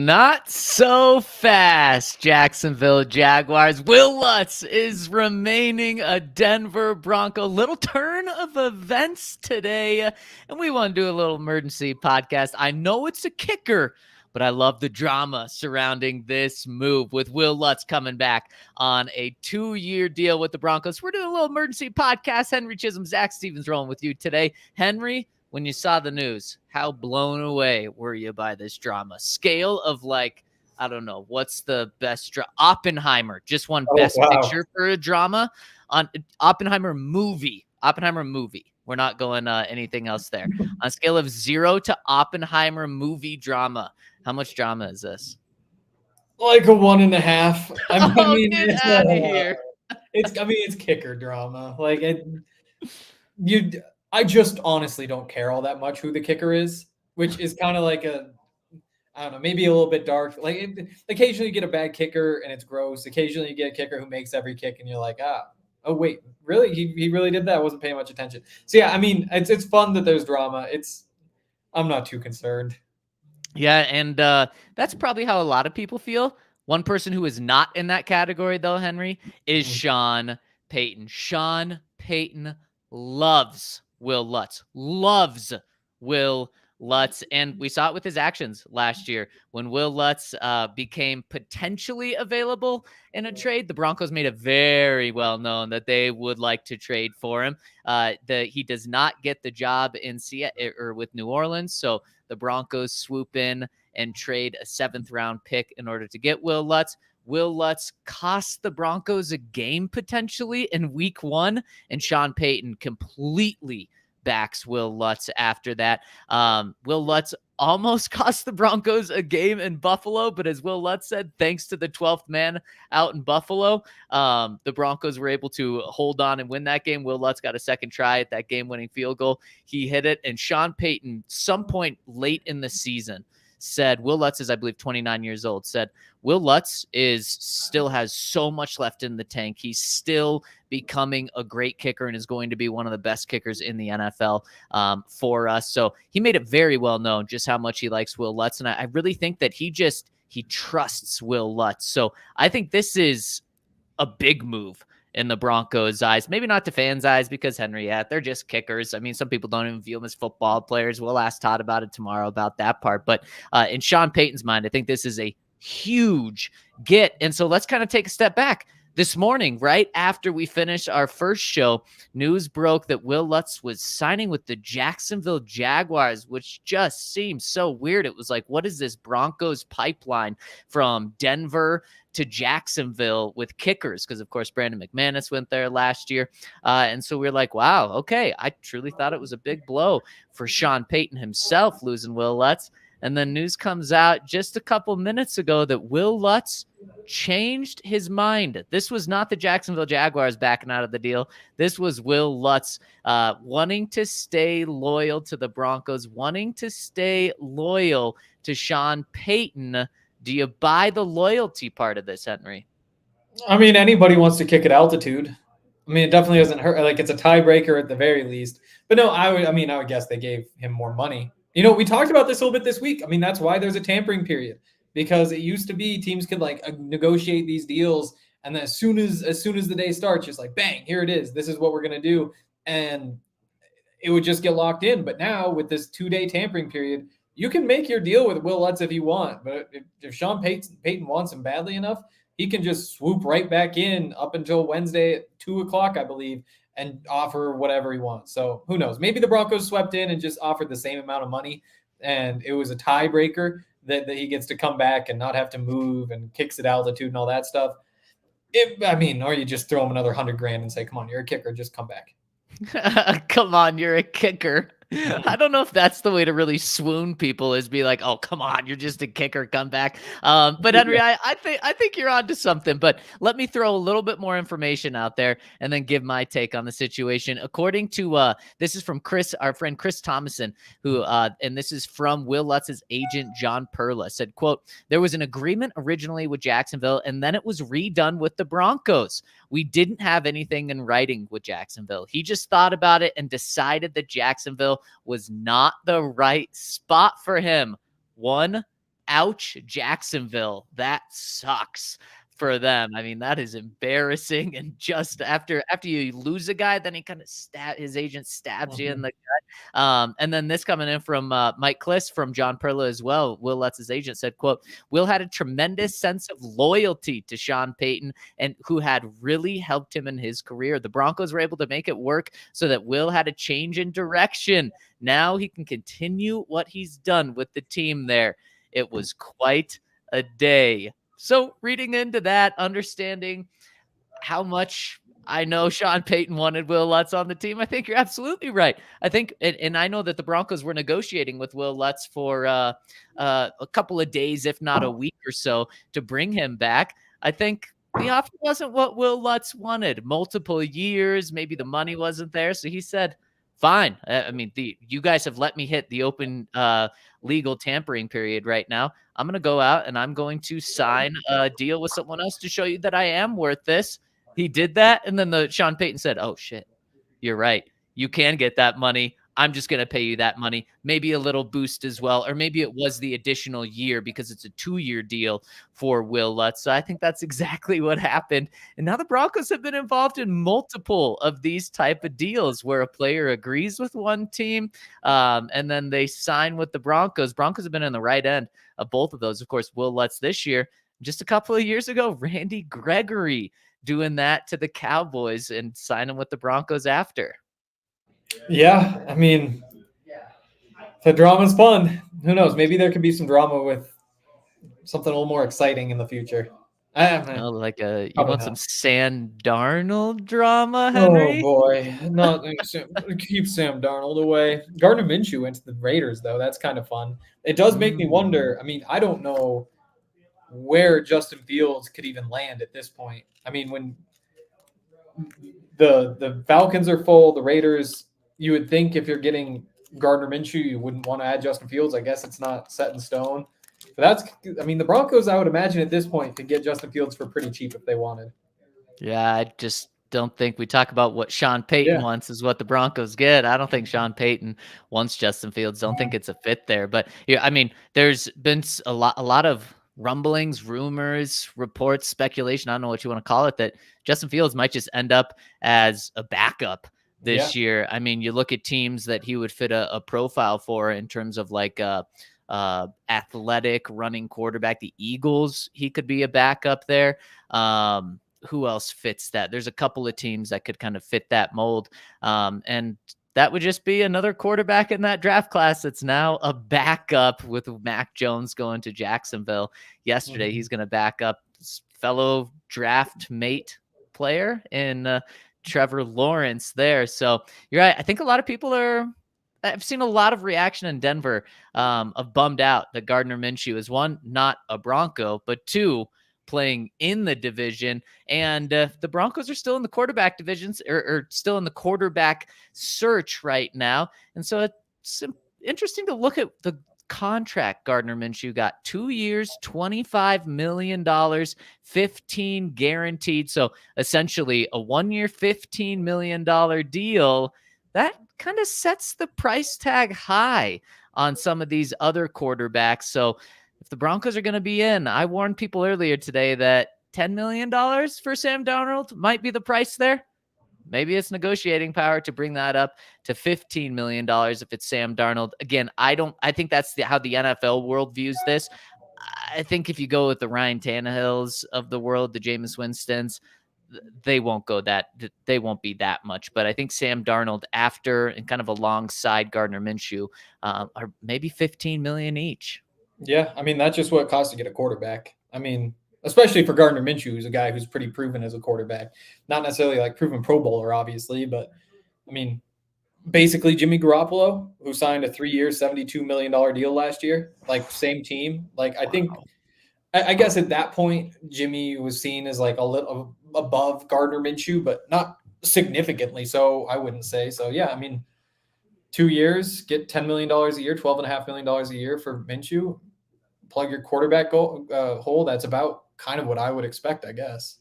Not so fast, Jacksonville Jaguars. Wil Lutz is remaining a Denver Bronco. Little turn of events today, and we want to do a little emergency podcast. I know it's a kicker, but I love the drama surrounding this move with Wil Lutz coming back on a 2-year deal with the Broncos. We're doing a little emergency podcast. Henry Chisholm, Zach Stevens rolling with you today. Henry, when you saw the news, how blown away were you by this drama? Scale of I don't know, what's the best Oppenheimer just won best picture for a drama on Oppenheimer movie. We're not going anything else there. On a scale of 0 to Oppenheimer movie drama, how much drama is this? Like a 1.5. I mean, get out of here. It's kicker drama. I just honestly don't care all that much who the kicker is, which is kind of like I don't know, maybe a little bit dark. Occasionally you get a bad kicker and it's gross. Occasionally you get a kicker who makes every kick and you're like, oh wait, really? He really did that? I wasn't paying much attention. So yeah, I mean, it's fun that there's drama. I'm not too concerned. Yeah, and that's probably how a lot of people feel. One person who is not in that category, though, Henry, is Sean Payton. Sean Payton loves Wil Lutz. And we saw it with his actions last year. When Wil Lutz became potentially available in a trade, the Broncos made it very well known that they would like to trade for him. He does not get the job in Seattle or with New Orleans, so the Broncos swoop in and trade a 7th-round pick in order to get Wil Lutz. Wil Lutz cost the Broncos a game potentially in week 1, and Sean Payton completely backs Wil Lutz after that. Wil Lutz almost cost the Broncos a game in Buffalo, but as Wil Lutz said, thanks to the 12th man out in Buffalo, the Broncos were able to hold on and win that game. Wil Lutz got a second try at that game-winning field goal. He hit it, and Sean Payton, some point late in the season, said, Wil Lutz is, I believe, 29 years old, said, Wil Lutz still has so much left in the tank. He's still becoming a great kicker and is going to be one of the best kickers in the NFL for us. So he made it very well known just how much he likes Wil Lutz. And I really think that he trusts Wil Lutz. So I think this is a big move in the Broncos' eyes. Maybe not to fans' eyes because, Henry, they're just kickers. I mean, some people don't even view them as football players. We'll ask Todd about it tomorrow about that part. But in Sean Payton's mind, I think this is a huge get. And so let's kind of take a step back. This morning, right after we finished our first show, news broke that Wil Lutz was signing with the Jacksonville Jaguars, which just seems so weird. It was like, what is this Broncos pipeline from Denver to Jacksonville with kickers? Because, of course, Brandon McManus went there last year. And so we're like, wow, okay. I truly thought it was a big blow for Sean Payton himself, losing Wil Lutz. And then news comes out just a couple minutes ago that Wil Lutz changed his mind. This was not the Jacksonville Jaguars backing out of the deal. This was Wil Lutz wanting to stay loyal to the Broncos, wanting to stay loyal to Sean Payton. Do you buy the loyalty part of this, Henry? I mean, anybody wants to kick at altitude. I mean, it definitely doesn't hurt. Like, it's a tiebreaker at the very least. But no, I would guess they gave him more money. You know, we talked about this a little bit this week. I mean, that's why there's a tampering period, because it used to be teams could negotiate these deals, and then as soon as the day starts, just like, bang, here it is. This is what we're going to do. And it would just get locked in. But now with this 2-day tampering period, you can make your deal with Wil Lutz if you want. But if Sean Payton wants him badly enough, he can just swoop right back in up until Wednesday at 2:00, I believe, and offer whatever he wants. So who knows? Maybe the Broncos swept in and just offered the same amount of money, and it was a tiebreaker that he gets to come back and not have to move and kicks at altitude and all that stuff. Or you just throw him another $100,000 and say, come on, you're a kicker, just come back. Come on, you're a kicker. I don't know if that's the way to really swoon people, is be like, oh, come on, you're just a kicker, come back. But Henry, I think you're onto something. But let me throw a little bit more information out there and then give my take on the situation. According to this is from our friend Chris Thomason, who and this is from Wil Lutz's agent John Perla, said, quote, there was an agreement originally with Jacksonville, and then it was redone with the Broncos. We didn't have anything in writing with Jacksonville. He just thought about it and decided that Jacksonville was not the right spot for him. Ouch, Jacksonville. That sucks for them. I mean, that is embarrassing. And just after you lose a guy, then he kind of his agent stabs you in the gut. And then this coming in from Mike Kliss from John Perla as well. Wil Lutz's agent said, quote, Wil had a tremendous sense of loyalty to Sean Payton, and who had really helped him in his career. The Broncos were able to make it work so that Wil had a change in direction. Now he can continue what he's done with the team there. It was quite a day. So reading into that, understanding how much I know Sean Payton wanted Wil Lutz on the team, I think you're absolutely right. I think, and I know that the Broncos were negotiating with Wil Lutz for a couple of days, if not a week or so, to bring him back. I think the offer wasn't what Wil Lutz wanted. Multiple years, maybe the money wasn't there. So he said, fine. I mean, you guys have let me hit the open legal tampering period right now. I'm going to go out and I'm going to sign a deal with someone else to show you that I am worth this. He did that. And then Sean Payton said, oh, shit, you're right. You can get that money. I'm just going to pay you that money, maybe a little boost as well. Or maybe it was the additional year because it's a 2-year deal for Wil Lutz. So I think that's exactly what happened. And now the Broncos have been involved in multiple of these type of deals where a player agrees with one team and then they sign with the Broncos. Broncos have been in the right end of both of those. Of course, Wil Lutz this year, just a couple of years ago, Randy Gregory doing that to the Cowboys and signing with the Broncos after. Yeah, I mean, the drama's fun. Who knows? Maybe there could be some drama with something a little more exciting in the future. You want some Sam Darnold drama, Henry? Oh boy, keep Sam Darnold away. Gardner Minshew went to the Raiders, though. That's kind of fun. It does make me wonder. I mean, I don't know where Justin Fields could even land at this point. I mean, when the Falcons are full, the Raiders, you would think if you're getting Gardner Minshew, you wouldn't want to add Justin Fields. I guess it's not set in stone. But the Broncos, I would imagine at this point, could get Justin Fields for pretty cheap if they wanted. Yeah, I just don't think we talk about what Sean Payton wants is what the Broncos get. I don't think Sean Payton wants Justin Fields. Don't think it's a fit there. But yeah, I mean, there's been a lot of rumblings, rumors, reports, speculation. I don't know what you want to call it, that Justin Fields might just end up as a backup this year. I mean, you look at teams that he would fit a profile for in terms of like athletic running quarterback. The Eagles, he could be a backup there. Who else fits that? There's a couple of teams that could kind of fit that mold. And that would just be another quarterback in that draft class that's now a backup with Mac Jones going to Jacksonville yesterday. He's going to back up his fellow draft mate player in Trevor Lawrence there. So you're right. I think a lot of people I've seen a lot of reaction in Denver of bummed out that Gardner Minshew is, one, not a Bronco, but two, playing in the division. And the Broncos are still in the quarterback divisions or still in the quarterback search right now. And so it's interesting to look at the contract Gardner Minshew got. 2 years, $25 million, 15 guaranteed. So essentially a 1 year, $15 million deal. That kind of sets the price tag high on some of these other quarterbacks. So if the Broncos are going to be in, I warned people earlier today that $10 million for Sam Darnold might be the price there. Maybe it's negotiating power to bring that up to $15 million if it's Sam Darnold. Again, I think that's how the NFL world views this. I think if you go with the Ryan Tannehills of the world, the Jameis Winstons, they won't be that much. But I think Sam Darnold after and kind of alongside Gardner Minshew are maybe $15 million each. Yeah, I mean, that's just what it costs to get a quarterback. I mean, especially for Gardner Minshew, who's a guy who's pretty proven as a quarterback. Not necessarily like proven Pro Bowler, obviously, but I mean, basically Jimmy Garoppolo, who signed a 3-year, $72 million deal last year, like same team. Like I think, I guess at that point, Jimmy was seen as like a little above Gardner Minshew, but not significantly. So I wouldn't say so. Yeah, I mean, 2 years, get $10 million a year, $12.5 million a year for Minshew. Plug your quarterback hole. That's about kind of what I would expect, I guess.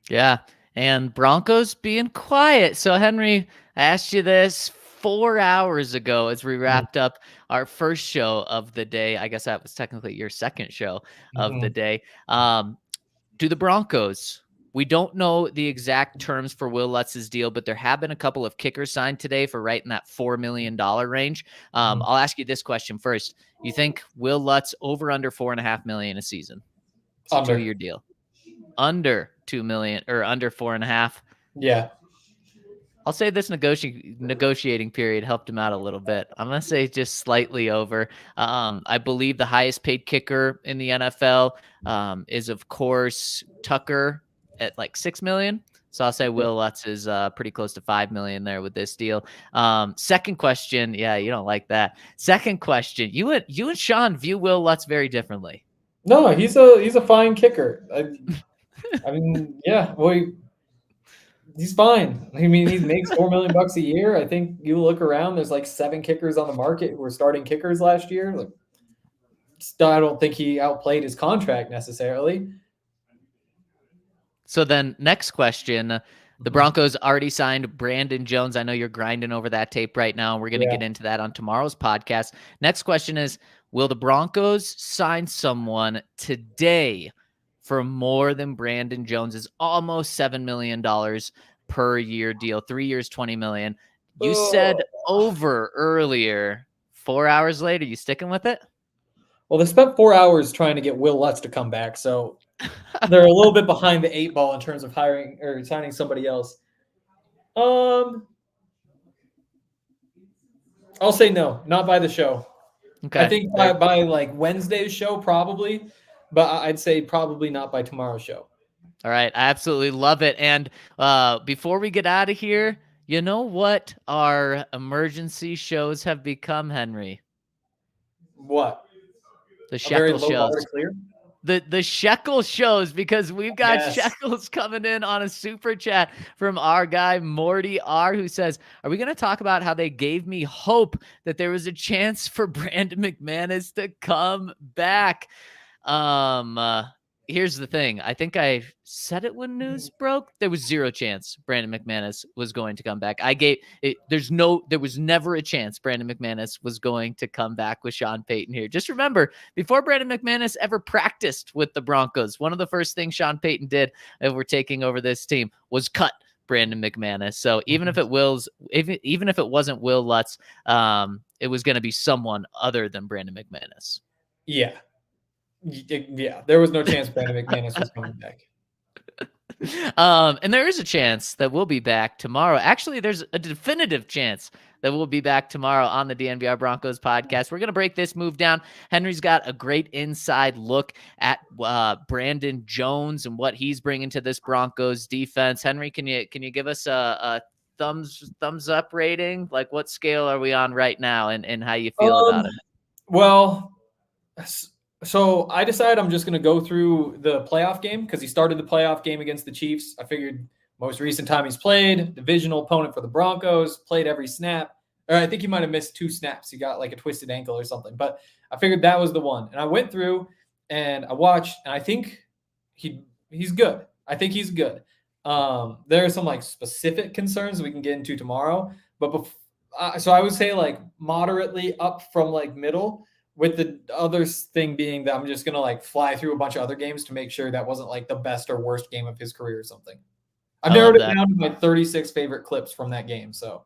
Yeah. And Broncos being quiet. So, Henry, I asked you this 4 hours ago as we wrapped up our first show of the day. I guess that was technically your second show of the day. Do the Broncos, we don't know the exact terms for Wil Lutz's deal, but there have been a couple of kickers signed today for right in that $4 million range. I'll ask you this question first. You think Wil Lutz over under $4.5 million a season? It's a 2-year deal. Under 2 million or under 4.5. Yeah. I'll say this negotiating period helped him out a little bit. I'm going to say just slightly over. I believe the highest paid kicker in the NFL is, of course, Tucker at like $6 million. So I'll say Wil Lutz is pretty close to $5 million there with this deal. Second question. Yeah, you don't like that. Second question. You and Sean view Wil Lutz very differently. No, he's a fine kicker. I mean, yeah, well, he's fine. I mean, he makes $4 million a year. I think you look around, there's like 7 kickers on the market who were starting kickers last year. Like, still, I don't think he outplayed his contract necessarily. So then next question, the Broncos already signed Brandon Jones. I know you're grinding over that tape right now. We're going to get into that on tomorrow's podcast. Next question is, will the Broncos sign someone today for more than Brandon Jones's almost $7 million per year deal, 3 years, $20 million? You said over earlier. 4 hours later, you sticking with it? Well, they spent 4 hours trying to get Wil Lutz to come back, so they're a little bit behind the 8 ball in terms of hiring or signing somebody else. I'll say no, not by the show. Okay. I think by like Wednesday's show, probably. But I'd say probably not by tomorrow's show. All right. I absolutely love it. And before we get out of here, you know what our emergency shows have become, Henry? What? The Shekel shows. The Shekel shows, because we've got Shekels coming in on a super chat from our guy Morty R, who says, are we going to talk about how they gave me hope that there was a chance for Brandon McManus to come back? Here's the thing. I think I said it when news broke. There was zero chance Brandon McManus was going to come back. There was never a chance Brandon McManus was going to come back with Sean Payton here. Just remember, before Brandon McManus ever practiced with the Broncos, one of the first things Sean Payton did if we're taking over this team was cut Brandon McManus. So even if it wasn't Wil Lutz, it was going to be someone other than Brandon McManus. Yeah. Yeah, there was no chance Brandon McManus was coming back. And there is a chance that we'll be back tomorrow. Actually, there's a definitive chance that we'll be back tomorrow on the DNVR Broncos podcast. We're going to break this move down. Henry's got a great inside look at Brandon Jones and what he's bringing to this Broncos defense. Henry, can you give us a thumbs up rating? Like, what scale are we on right now, and how you feel about it? Well, so I decided I'm just going to go through the playoff game because he started the playoff game against the Chiefs. I figured most recent time he's played, divisional opponent for the Broncos, played every snap. Or I think he might have missed 2 snaps. He got like a twisted ankle or something. But I figured that was the one. And I went through and I watched, and I think he's good. I think he's good. There are some like specific concerns we can get into tomorrow. But so I would say like moderately up from like middle, with the other thing being that I'm just going to like fly through a bunch of other games to make sure that wasn't like the best or worst game of his career or something. I've narrowed it down to my 36 favorite clips from that game. So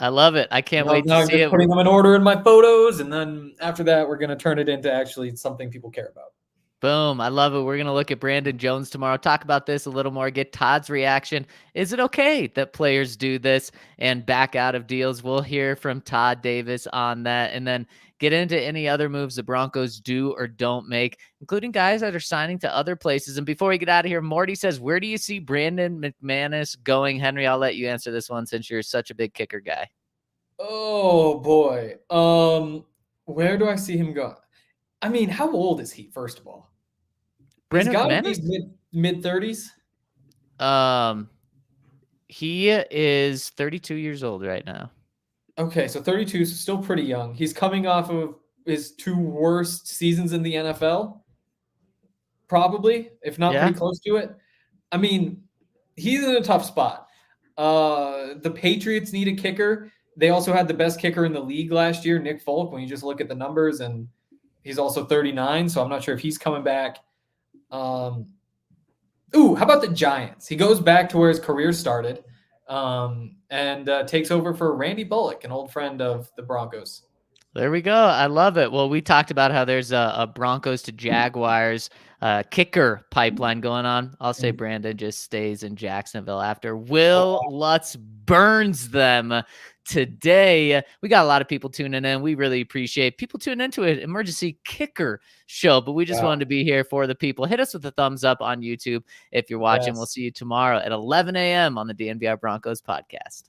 I love it. I can't wait to see it. Putting them in order in my photos. And then after that, we're going to turn it into actually something people care about. Boom. I love it. We're going to look at Brandon Jones tomorrow, talk about this a little more, get Todd's reaction. Is it okay that players do this and back out of deals? We'll hear from Todd Davis on that, and then get into any other moves the Broncos do or don't make, including guys that are signing to other places. And before we get out of here, Morty says, where do you see Brandon McManus going? Henry, I'll let you answer this one since you're such a big kicker guy. Oh boy. Where do I see him go? I mean, how old is he? First of all, he's Brandon got to McManus? be mid 30s. He is 32 years old right now. Okay, so 32 is still pretty young. He's coming off of his 2 worst seasons in the NFL, probably, if not pretty close to it. I mean, he's in a tough spot. The Patriots need a kicker. They also had the best kicker in the league last year, Nick Folk, when you just look at the numbers, and he's also 39, so I'm not sure if he's coming back. How about the Giants? He goes back to where his career started, and takes over for Randy Bullock, an old friend of the Broncos. There we go. I love it. Well, we talked about how there's a Broncos to Jaguars kicker pipeline going on. I'll say Brandon just stays in Jacksonville after Wil Lutz burns them today. We got a lot of people tuning in. We really appreciate people tuning into an emergency kicker show, but we just wanted to be here for the people. Hit us with a thumbs up on YouTube if you're watching. Yes. We'll see you tomorrow at 11 a.m. on the DNVR Broncos podcast.